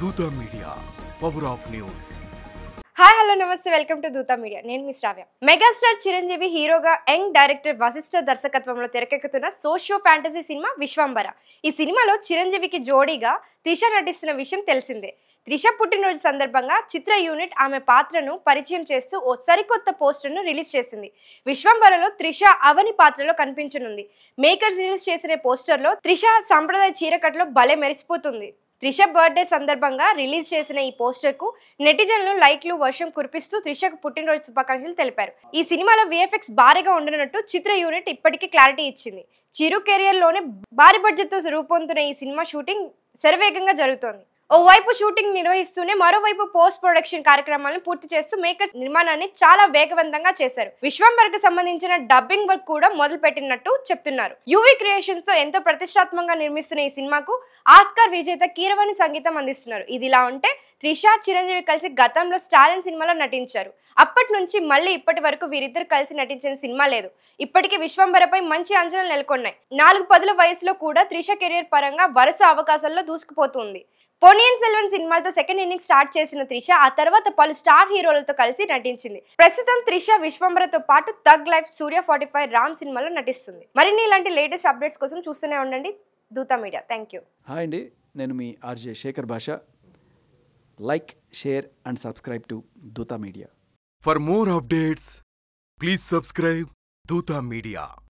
దూత media power of news. Hi hello నమస్తే, welcome to Dootha media. నేను మీ శ్రావ్య. మెగాస్టార్ చిరంజీవి హీరోగా యంగ్ డైరెక్టర్ వశిష్ఠ దర్శకత్వంలో తెరకెక్కుతున్న సోషియో ఫ్యాంటసీ సినిమా విశ్వంబర. ఈ సినిమాలో చిరంజీవికి జోడీగా త్రిష నటిస్తున్న విషయం తెలిసిందే. త్రిష పుట్టినరోజు సందర్భంగా చిత్ర యూనిట్ ఆమె పాత్రను పరిచయం చేస్తూ ఓ సరికొత్త పోస్టర్ను రిలీజ్ చేసింది. విశ్వంబరలో త్రిష అవని పాత్రలో కనిపించనుంది. మేకర్స్ రిలీజ్ చేసిన పోస్టర్లో త్రిష సంప్రదాయ చీరకట్లో భలే మెరిసిపోతుంది. త్రిష బర్త్డే సందర్భంగా రిలీజ్ చేసిన ఈ పోస్టర్ కు నెటిజన్లు లైక్లు వర్షం కురిపిస్తూ త్రిషకు పుట్టినరోజు శుభాకాంక్షలు తెలిపారు. ఈ సినిమాలో విఎఫ్ఎక్స్ భారీగా ఉండనున్నట్టు చిత్ర యూనిట్ ఇప్పటికీ క్లారిటీ ఇచ్చింది. చిరు కెరియర్ లోనే భారీ బడ్జెట్ తో రూపొందుతున్న ఈ సినిమా షూటింగ్ శరవేగంగా జరుగుతోంది. ఓవైపు షూటింగ్ నిర్వహిస్తూనే మరోవైపు పోస్ట్ ప్రొడక్షన్ కార్యక్రమాలను పూర్తి చేస్తూ మేకర్స్ నిర్మాణాన్ని చాలా వేగవంతంగా చేశారు. విశ్వంబర్కు సంబంధించిన డబ్బింగ్ వర్క్ కూడా మొదలు పెట్టినట్టు చెప్తున్నారు. యువి క్రియేషన్స్ తో ఎంతో ప్రతిష్టాత్మకంగా నిర్మిస్తున్న ఈ సినిమాకు ఆస్కార్ విజేత కీరవాణి సంగీతం అందిస్తున్నారు. ఇదిలా ఉంటే త్రిష చిరంజీవి కలిసి గతంలో స్టాలిన్ సినిమాలో నటించారు. అప్పటి నుంచి మళ్ళీ ఇప్పటి వరకు వీరిద్దరు కలిసి నటించిన సినిమా లేదు. ఇప్పటికీ విశ్వంబరపై మంచి అంచనాలు నెలకొన్నాయి. 4 పదుల వయసులో కూడా త్రిష కెరీర్ పరంగా వరుస అవకాశాల్లో దూసుకుపోతుంది. పొన్నియిన్ సెల్వన్ సినిమాలతో సెకండ్ ఇన్నింగ్స్ స్టార్ట్ చేసిన త్రిష ఆ తర్వాత పలు స్టార్ హీరోలతో కలిసి నటించింది. ప్రస్తుతం త్రిష విశ్వంబరతో పాటు థగ్ లైఫ్, సూర్య 45, రామ్ సినిమాలో నటిస్తుంది. మరిన్ని ఇలాంటి లేటెస్ట్ అప్డేట్స్ కోసం చూస్తూనే ఉండండి దూత మీడియా. Thank you. హాయ్ అండి, నేను మీ RJ Shekhar Basha. Like, share and subscribe to Dootha Media. For more updates please subscribe Dootha media.